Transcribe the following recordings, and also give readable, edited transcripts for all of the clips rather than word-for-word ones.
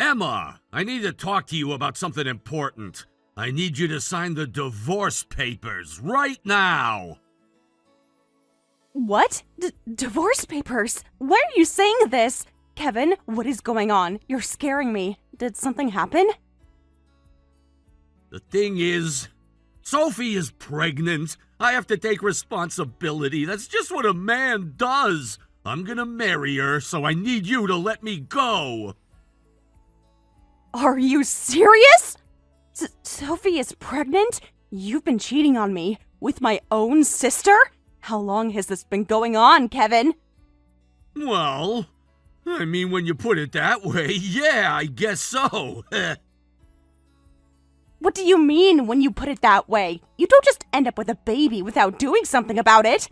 Emma, I need to talk to you about something important. I need you to sign the divorce papers right now. What? Divorce papers? Why are you saying this? Kevin, what is going on? You're scaring me. Did something happen? The thing is, Sophie is pregnant. I have to take responsibility. That's just what a man does. I'm gonna marry her, so I need you to let me go. Are you serious? Sophie is pregnant? You've been cheating on me with my own sister? How long has this been going on, Kevin? Well, I mean, when you put it that way, yeah, I guess so. What do you mean when you put it that way? You don't just end up with a baby without doing something about it.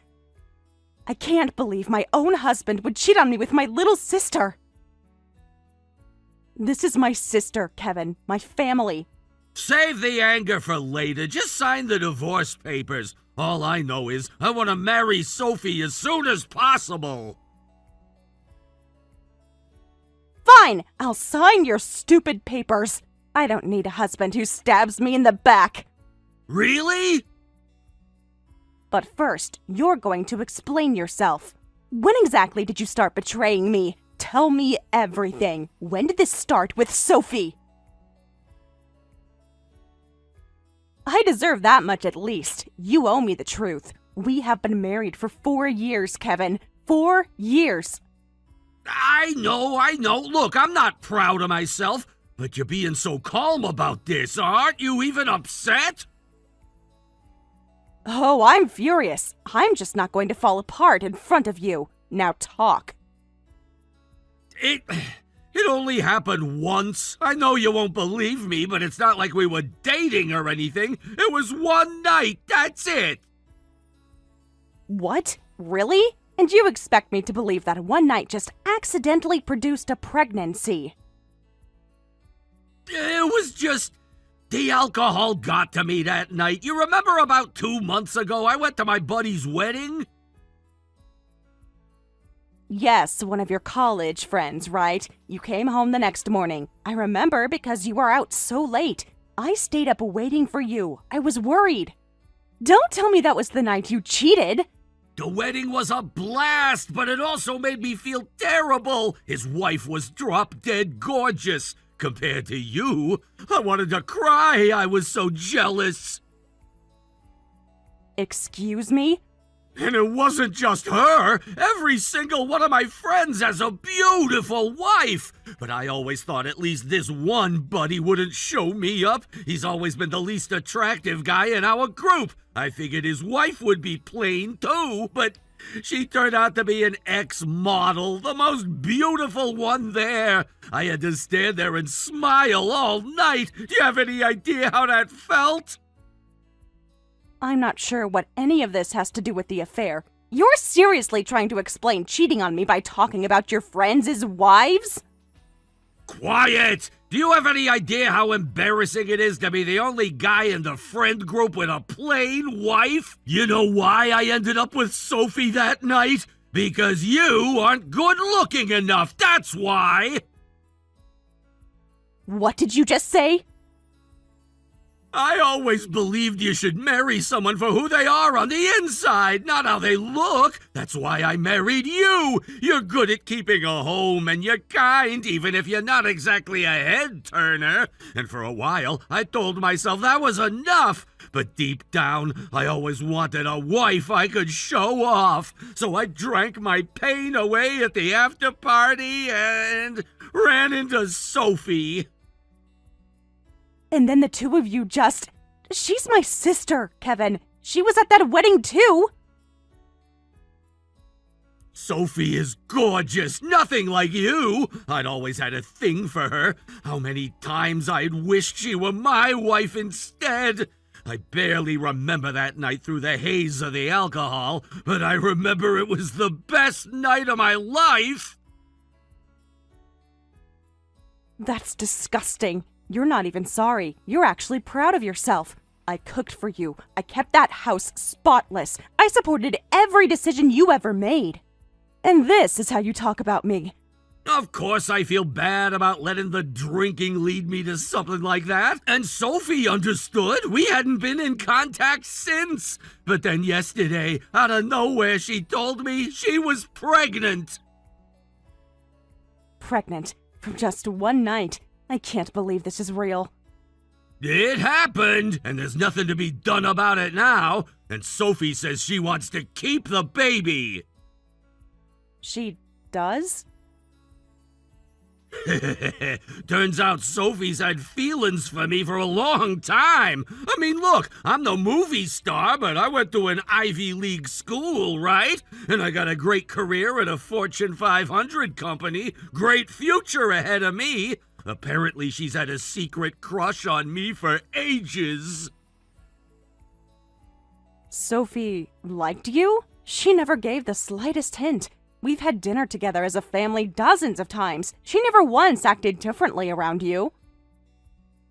I can't believe my own husband would cheat on me with my little sister. This is my sister, Kevin, my family. Save the anger for later. Just sign the divorce papers. All I know is I want to marry Sophie as soon as possible. Fine, I'll sign your stupid papers. I don't need a husband who stabs me in the back. Really? But first, you're going to explain yourself. When exactly did you start betraying me? Tell me everything. When did this start with Sophie? I deserve that much at least. You owe me the truth. We have been married for 4 years, Kevin. 4 years. I know. Look, I'm not proud of myself, but you're being so calm about this. Aren't you even upset? Oh, I'm furious. I'm just not going to fall apart in front of you. Now talk. It only happened once. I know you won't believe me, but it's not like we were dating or anything. It was one night, that's it. What? Really? And you expect me to believe that one night just accidentally produced a pregnancy? It was just... the alcohol got to me that night. You remember about 2 months ago I went to my buddy's wedding? Yes, one of your college friends, right? You came home the next morning. I remember because you were out so late. I stayed up waiting for you. I was worried. Don't tell me that was the night you cheated. The wedding was a blast, but it also made me feel terrible. His wife was drop-dead gorgeous. Compared to you, I wanted to cry. I was so jealous. Excuse me? And it wasn't just her. Every single one of my friends has a beautiful wife. But I always thought at least this one buddy wouldn't show me up. He's always been the least attractive guy in our group. I figured his wife would be plain too, but she turned out to be an ex-model, the most beautiful one there. I had to stand there and smile all night. Do you have any idea how that felt? I'm not sure what any of this has to do with the affair. You're seriously trying to explain cheating on me by talking about your friends' wives? Quiet! Do you have any idea how embarrassing it is to be the only guy in the friend group with a plain wife? You know why I ended up with Sophie that night? Because you aren't good looking enough, that's why! What did you just say? I always believed you should marry someone for who they are on the inside, not how they look. That's why I married you. You're good at keeping a home and you're kind, even if you're not exactly a head-turner. And for a while, I told myself that was enough. But deep down, I always wanted a wife I could show off. So I drank my pain away at the after-party and ran into Sophie. And then the two of you just... She's my sister, Kevin. She was at that wedding too. Sophie is gorgeous, nothing like you. I'd always had a thing for her. How many times I'd wished she were my wife instead. I barely remember that night through the haze of the alcohol, but I remember it was the best night of my life. That's disgusting. You're not even sorry. You're actually proud of yourself. I cooked for you. I kept that house spotless. I supported every decision you ever made. And this is how you talk about me. Of course I feel bad about letting the drinking lead me to something like that. And Sophie understood. We hadn't been in contact since. But then yesterday, out of nowhere, she told me she was pregnant. Pregnant? From just one night? I can't believe this is real. It happened, and there's nothing to be done about it now. And Sophie says she wants to keep the baby. She does? Turns out Sophie's had feelings for me for a long time. I mean, look, I'm no movie star, but I went to an Ivy League school, right? And I got a great career at a Fortune 500 company. Great future ahead of me. Apparently, she's had a secret crush on me for ages. Sophie liked you? She never gave the slightest hint. We've had dinner together as a family dozens of times. She never once acted differently around you.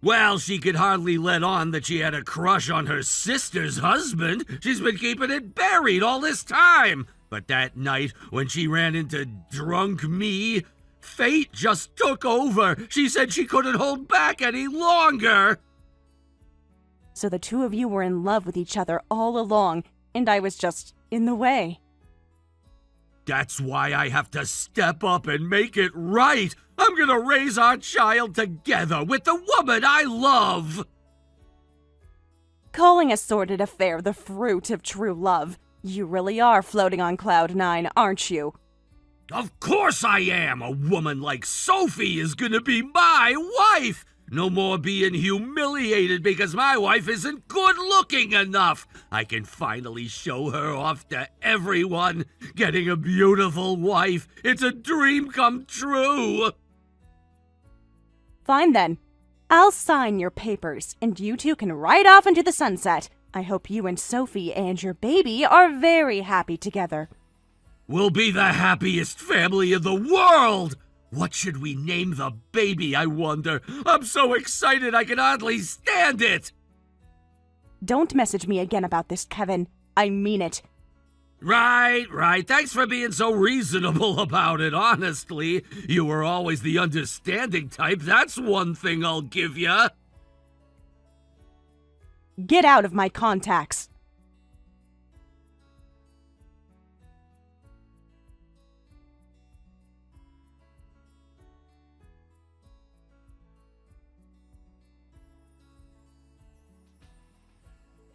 Well, she could hardly let on that she had a crush on her sister's husband. She's been keeping it buried all this time. But that night, when she ran into drunk me, fate just took over. She said she couldn't hold back any longer. So the two of you were in love with each other all along, and I was just in the way. That's why I have to step up and make it right. I'm gonna raise our child together with the woman I love. Calling a sordid affair the fruit of true love. You really are floating on cloud nine, aren't you? Of course I am. A woman like Sophie is gonna be my wife. No more being humiliated because my wife isn't good-looking enough. I can finally show her off to everyone. Getting a beautiful wife, it's a dream come true. Fine then. I'll sign your papers, and you two can ride off into the sunset. I hope you and Sophie and your baby are very happy together. We'll be the happiest family in the world. What should we name the baby, I wonder? I'm so excited I can hardly stand it! Don't message me again about this, Kevin. I mean it. Right. Thanks for being so reasonable about it, honestly. You were always the understanding type, that's one thing I'll give ya. Get out of my contacts.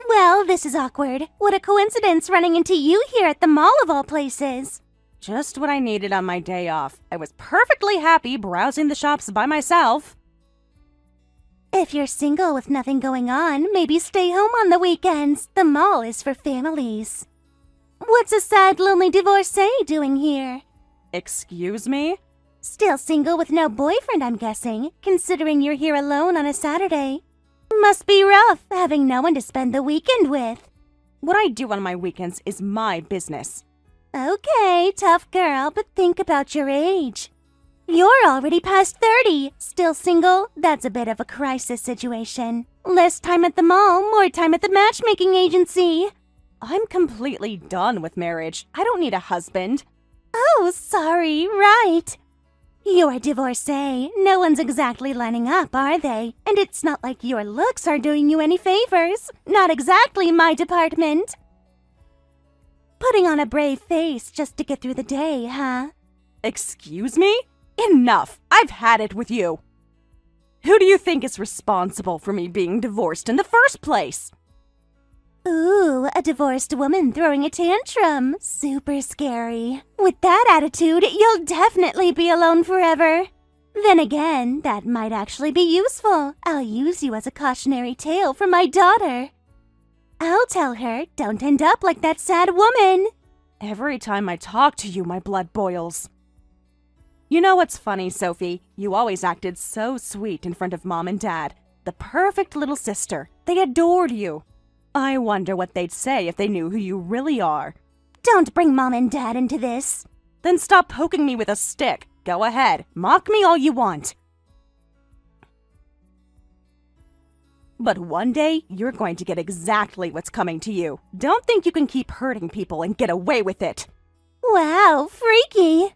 Well, this is awkward. What a coincidence running into you here at the mall of all places. Just what I needed on my day off. I was perfectly happy browsing the shops by myself. If you're single with nothing going on, maybe stay home on the weekends. The mall is for families. What's a sad, lonely divorcee doing here? Excuse me? Still single with no boyfriend, I'm guessing, considering you're here alone on a Saturday. Must be rough, having no one to spend the weekend with. What I do on my weekends is my business. Okay, tough girl, but think about your age. You're already past 30. Still single? That's a bit of a crisis situation. Less time at the mall, more time at the matchmaking agency. I'm completely done with marriage. I don't need a husband. Oh, sorry, right. You're a divorcee. No one's exactly lining up, are they? And it's not like your looks are doing you any favors. Not exactly my department. Putting on a brave face just to get through the day, huh? Excuse me? Enough! I've had it with you. Who do you think is responsible for me being divorced in the first place? Ooh, a divorced woman throwing a tantrum. Super scary. With that attitude, you'll definitely be alone forever. Then again, that might actually be useful. I'll use you as a cautionary tale for my daughter. I'll tell her, don't end up like that sad woman. Every time I talk to you, my blood boils. You know what's funny, Sophie? You always acted so sweet in front of Mom and Dad. The perfect little sister. They adored you. I wonder what they'd say if they knew who you really are. Don't bring Mom and Dad into this. Then stop poking me with a stick. Go ahead. Mock me all you want. But one day, you're going to get exactly what's coming to you. Don't think you can keep hurting people and get away with it. Wow, freaky.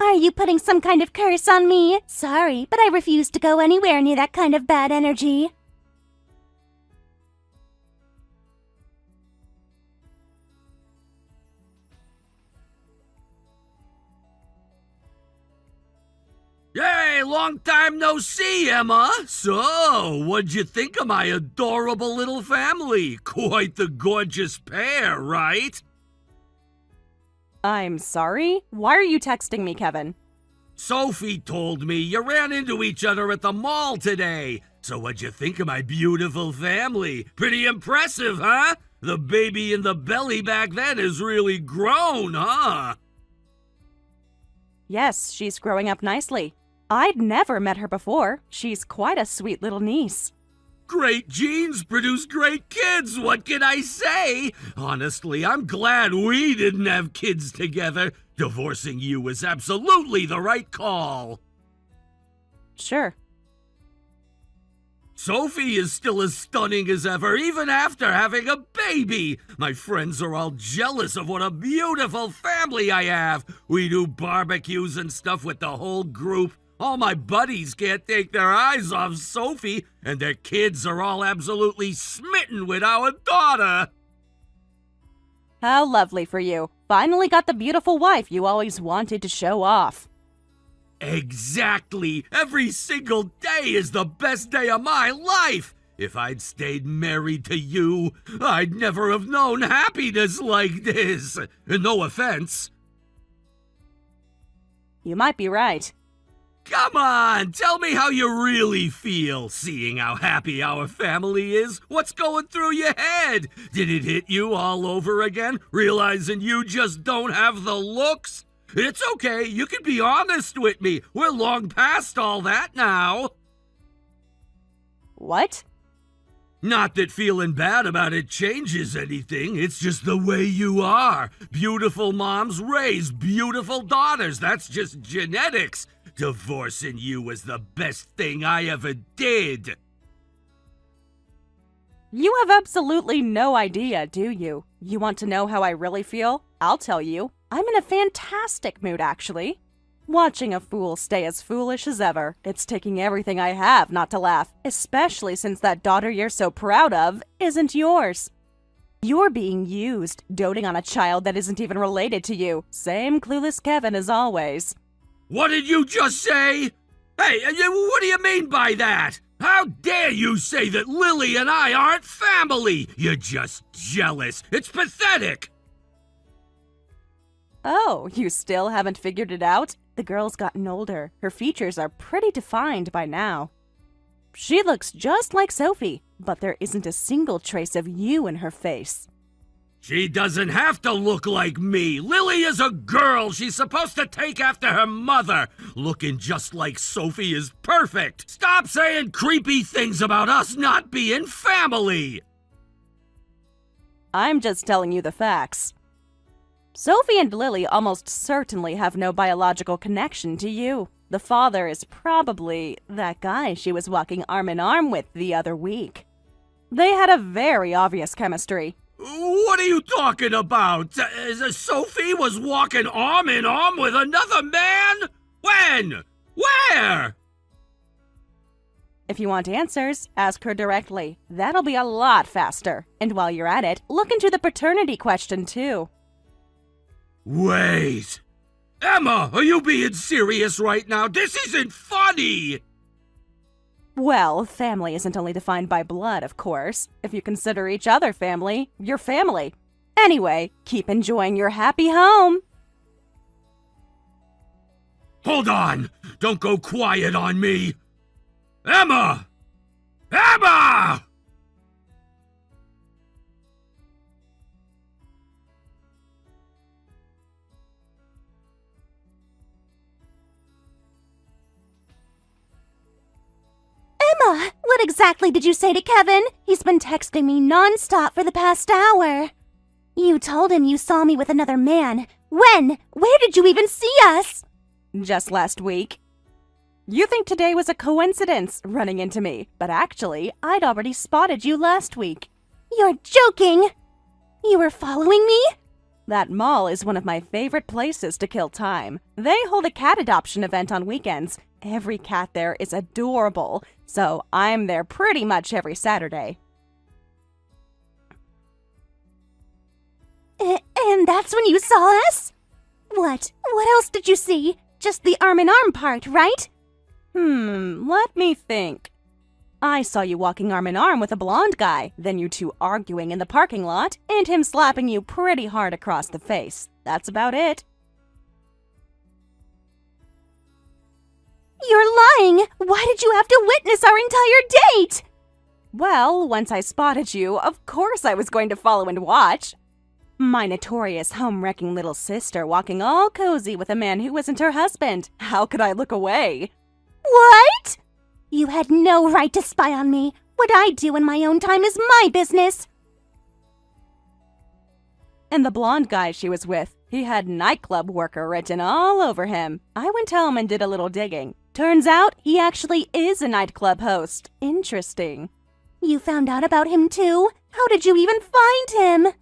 Are you putting some kind of curse on me? Sorry, but I refuse to go anywhere near that kind of bad energy. Yay, long time no see, Emma. So, what'd you think of my adorable little family? Quite the gorgeous pair, right? I'm sorry? Why are you texting me, Kevin? Sophie told me you ran into each other at the mall today. So what'd you think of my beautiful family? Pretty impressive, huh? The baby in the belly back then is really grown, huh? Yes, she's growing up nicely. I'd never met her before. She's quite a sweet little niece. Great genes produce great kids, what can I say? Honestly, I'm glad we didn't have kids together. Divorcing you was absolutely the right call. Sure. Sophie is still as stunning as ever, even after having a baby. My friends are all jealous of what a beautiful family I have. We do barbecues and stuff with the whole group. All my buddies can't take their eyes off Sophie, and their kids are all absolutely smitten with our daughter. How lovely for you. Finally got the beautiful wife you always wanted to show off. Exactly. Every single day is the best day of my life. If I'd stayed married to you, I'd never have known happiness like this. No offense. You might be right. Come on, tell me how you really feel, seeing how happy our family is. What's going through your head? Did it hit you all over again, realizing you just don't have the looks? It's okay, you can be honest with me. We're long past all that now. What? Not that feeling bad about it changes anything. It's just the way you are. Beautiful moms raise beautiful daughters. That's just genetics. Divorcing you was the best thing I ever did. You have absolutely no idea, do you? You want to know how I really feel? I'll tell you. I'm in a fantastic mood, actually. Watching a fool stay as foolish as ever. It's taking everything I have not to laugh, especially since that daughter you're so proud of isn't yours. You're being used, doting on a child that isn't even related to you. Same clueless Kevin as always. What did you just say? Hey, what do you mean by that? How dare you say that Lily and I aren't family? You're just jealous. It's pathetic. Oh, you still haven't figured it out? The girl's gotten older. Her features are pretty defined by now. She looks just like Sophie, but there isn't a single trace of you in her face. She doesn't have to look like me. Lily is a girl. She's supposed to take after her mother. Looking just like Sophie is perfect. Stop saying creepy things about us not being family. I'm just telling you the facts. Sophie and Lily almost certainly have no biological connection to you. The father is probably that guy she was walking arm in arm with the other week. They had a very obvious chemistry. What are you talking about? Sophie was walking arm in arm with another man? When? Where? If you want answers, ask her directly. That'll be a lot faster. And while you're at it, look into the paternity question too. Wait. Emma, are you being serious right now? This isn't funny! Well, family isn't only defined by blood, of course. If you consider each other family, you're family. Anyway, keep enjoying your happy home. Hold on! Don't go quiet on me! Emma! Emma! Emma, what exactly did you say to Kevin? He's been texting me non-stop for the past hour. You told him you saw me with another man. When? Where did you even see us? Just last week. You think today was a coincidence, running into me, but actually, I'd already spotted you last week. You're joking! You were following me? That mall is one of my favorite places to kill time. They hold a cat adoption event on weekends. Every cat there is adorable, so I'm there pretty much every Saturday. And that's when you saw us? What else did you see? Just the arm-in-arm part, right? Let me think. I saw you walking arm in arm with a blonde guy, then you two arguing in the parking lot, and him slapping you pretty hard across the face. That's about it. You're lying! Why did you have to witness our entire date? Well, once I spotted you, of course I was going to follow and watch. My notorious home-wrecking little sister walking all cozy with a man who wasn't her husband. How could I look away? What? You had no right to spy on me. What I do in my own time is my business. And the blonde guy she was with, he had nightclub worker written all over him. I went home and did a little digging. Turns out he actually is a nightclub host. Interesting. You found out about him too? How did you even find him?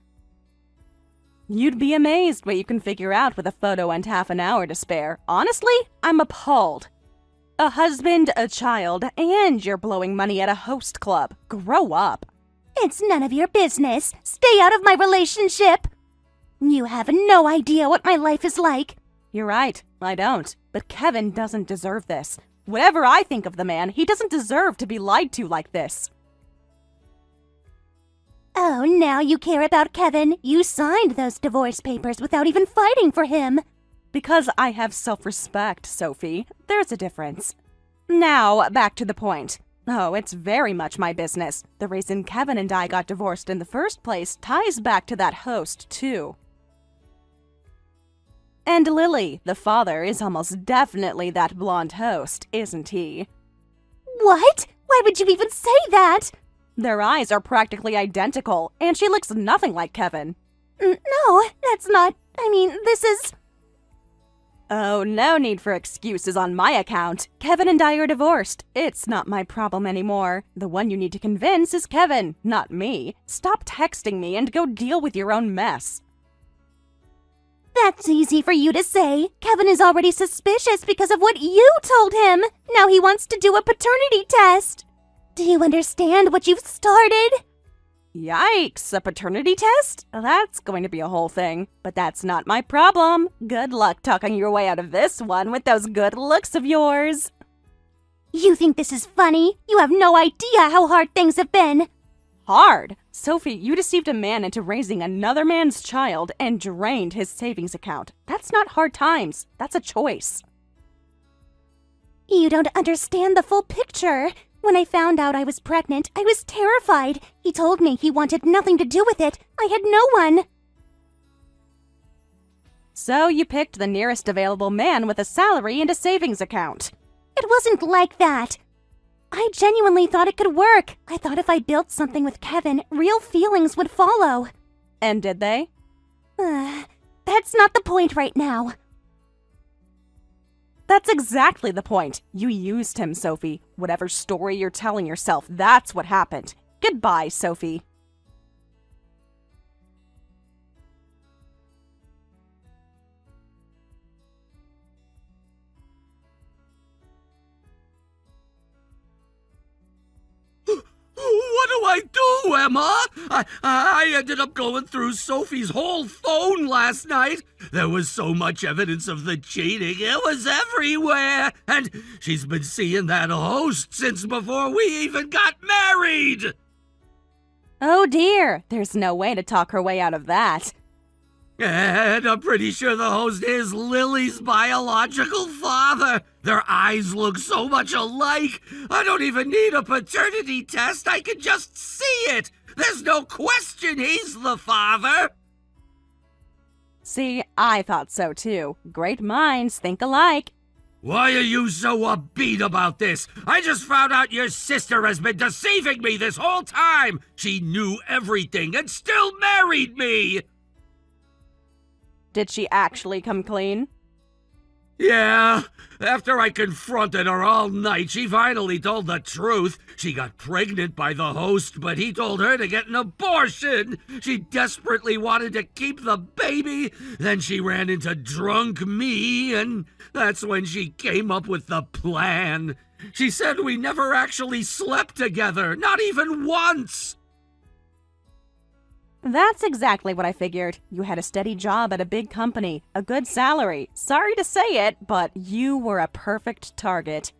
You'd be amazed what you can figure out with a photo and half an hour to spare. Honestly, I'm appalled. A husband, a child, and you're blowing money at a host club. Grow up. It's none of your business. Stay out of my relationship. You have no idea what my life is like. You're right, I don't. But Kevin doesn't deserve this. Whatever I think of the man, he doesn't deserve to be lied to like this. Oh, now you care about Kevin. You signed those divorce papers without even fighting for him. Because I have self-respect, Sophie. There's a difference. Now, back to the point. Oh, it's very much my business. The reason Kevin and I got divorced in the first place ties back to that host, too. And Lily, the father, is almost definitely that blonde host, isn't he? What? Why would you even say that? Their eyes are practically identical, and she looks nothing like Kevin. No, that's not... this is... Oh, no need for excuses on my account. Kevin and I are divorced. It's not my problem anymore. The one you need to convince is Kevin, not me. Stop texting me and go deal with your own mess. That's easy for you to say. Kevin is already suspicious because of what you told him. Now he wants to do a paternity test. Do you understand what you've started? Yikes, a paternity test? That's going to be a whole thing. But that's not my problem. Good luck talking your way out of this one with those good looks of yours. You think this is funny? You have no idea how hard things have been. Hard? Sophie, you deceived a man into raising another man's child and drained his savings account. That's not hard times. That's a choice. You don't understand the full picture. When I found out I was pregnant, I was terrified. He told me he wanted nothing to do with it. I had no one. So you picked the nearest available man with a salary and a savings account. It wasn't like that. I genuinely thought it could work. I thought if I built something with Kevin, real feelings would follow. And did they? That's not the point right now. That's exactly the point. You used him, Sophie. Whatever story you're telling yourself, that's what happened. Goodbye, Sophie. What do I do, Emma? I ended up going through Sophie's whole phone last night. There was so much evidence of the cheating. It was everywhere. And she's been seeing that host since before we even got married. Oh dear, there's no way to talk her way out of that. And I'm pretty sure the host is Lily's biological father. Their eyes look so much alike. I don't even need a paternity test. I can just see it. There's no question he's the father. See, I thought so too. Great minds think alike. Why are you so upbeat about this? I just found out your sister has been deceiving me this whole time. She knew everything and still married me. Did she actually come clean? Yeah, after I confronted her all night, she finally told the truth. She got pregnant by the host, but he told her to get an abortion. She desperately wanted to keep the baby. Then she ran into drunk me, and that's when she came up with the plan. She said we never actually slept together, not even once. That's exactly what I figured. You had a steady job at a big company, a good salary. Sorry to say it, but you were a perfect target.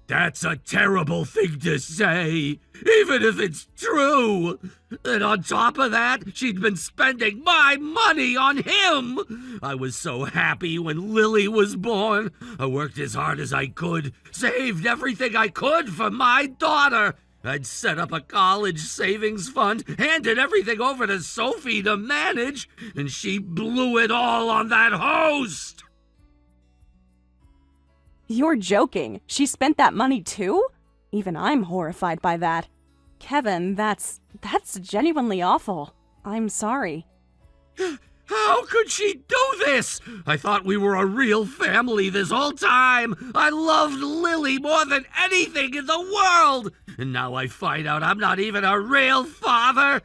That's a terrible thing to say, even if it's true. And on top of that, she'd been spending my money on him. I was so happy when Lily was born. I worked as hard as I could, saved everything I could for my daughter. I'd set up a college savings fund, handed everything over to Sophie to manage, and she blew it all on that host. You're joking. She spent that money too? Even I'm horrified by that. Kevin, that's genuinely awful. I'm sorry. How could she do this? I thought we were a real family this whole time. I loved Lily more than anything in the world. And now I find out I'm not even a real father.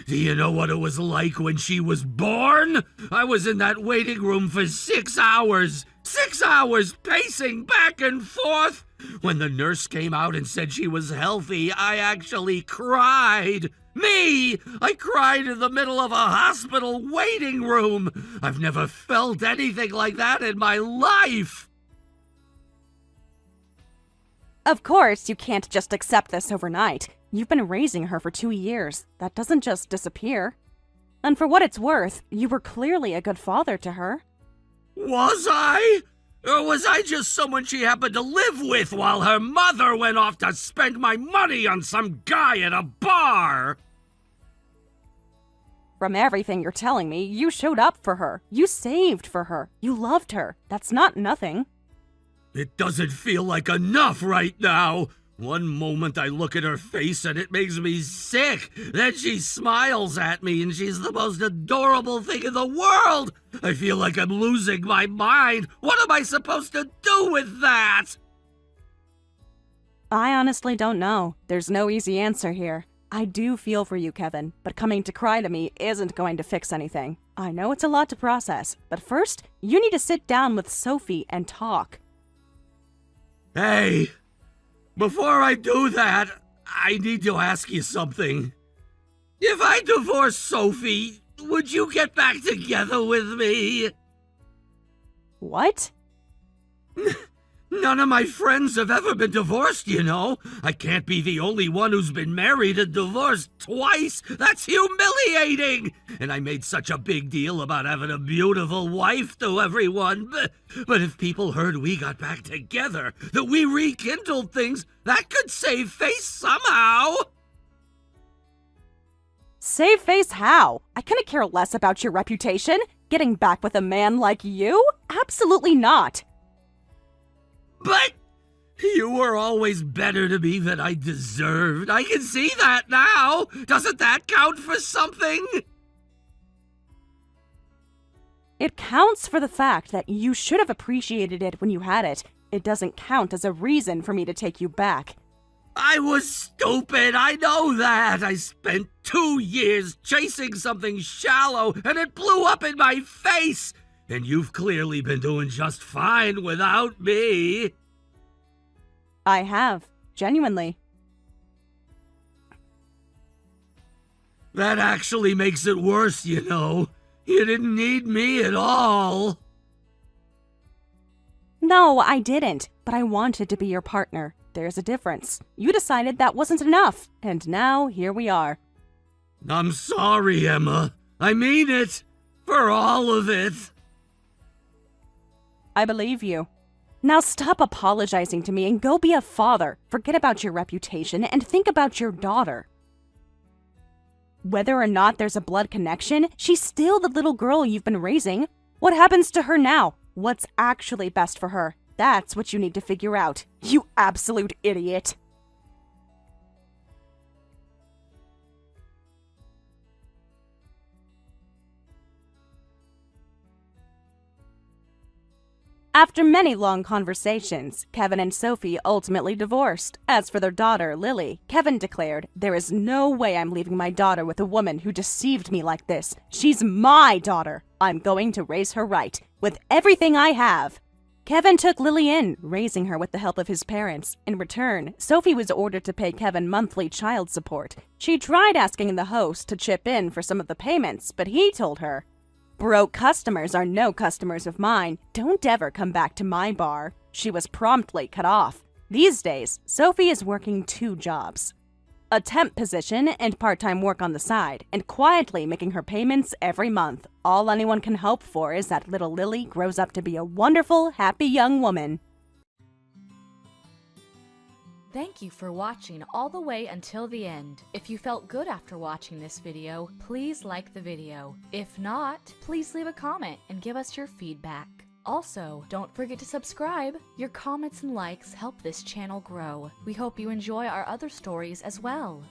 Do you know what it was like when she was born? I was in that waiting room for 6 hours. 6 hours pacing back and forth. When the nurse came out and said she was healthy, I actually cried. Me! I cried in the middle of a hospital waiting room. I've never felt anything like that in my life. Of course, you can't just accept this overnight. You've been raising her for 2 years. That doesn't just disappear. And for what it's worth, you were clearly a good father to her. Was I? Or was I just someone she happened to live with while her mother went off to spend my money on some guy at a bar? From everything you're telling me, you showed up for her. You saved for her. You loved her. That's not nothing. It doesn't feel like enough right now. One moment I look at her face and it makes me sick. Then she smiles at me and she's the most adorable thing in the world. I feel like I'm losing my mind. What am I supposed to do with that? I honestly don't know. There's no easy answer here. I do feel for you, Kevin, but coming to cry to me isn't going to fix anything. I know it's a lot to process, but first, you need to sit down with Sophie and talk. Hey, before I do that, I need to ask you something. If I divorce Sophie, would you get back together with me? What? None of my friends have ever been divorced, you know. I can't be the only one who's been married and divorced twice. That's humiliating. And I made such a big deal about having a beautiful wife to everyone. But if people heard we got back together, that we rekindled things, that could save face somehow. Save face how? I couldn't care less about your reputation. Getting back with a man like you? Absolutely not. But you were always better to me than I deserved. I can see that now. Doesn't that count for something? It counts for the fact that you should have appreciated it when you had it. It doesn't count as a reason for me to take you back. I was stupid, I know that. I spent 2 years chasing something shallow and it blew up in my face. And you've clearly been doing just fine without me. I have. Genuinely. That actually makes it worse, you know. You didn't need me at all. No, I didn't, but I wanted to be your partner. There's a difference. You decided that wasn't enough, and now here we are. I'm sorry, Emma. I mean it. For all of it. I believe you. Now stop apologizing to me and go be a father. Forget about your reputation and think about your daughter. Whether or not there's a blood connection, she's still the little girl you've been raising. What happens to her now? What's actually best for her? That's what you need to figure out. You absolute idiot. After many long conversations, Kevin and Sophie ultimately divorced. As for their daughter, Lily, Kevin declared, "There is no way I'm leaving my daughter with a woman who deceived me like this. She's my daughter. I'm going to raise her right, with everything I have." Kevin took Lily in, raising her with the help of his parents. In return, Sophie was ordered to pay Kevin monthly child support. She tried asking the host to chip in for some of the payments, but he told her, "Broke customers are no customers of mine. Don't ever come back to my bar." She was promptly cut off. These days, Sophie is working 2 jobs. A temp position and part-time work on the side, and quietly making her payments every month. All anyone can hope for is that little Lily grows up to be a wonderful, happy young woman. Thank you for watching all the way until the end. If you felt good after watching this video, please like the video. If not, please leave a comment and give us your feedback. Also, don't forget to subscribe. Your comments and likes help this channel grow. We hope you enjoy our other stories as well.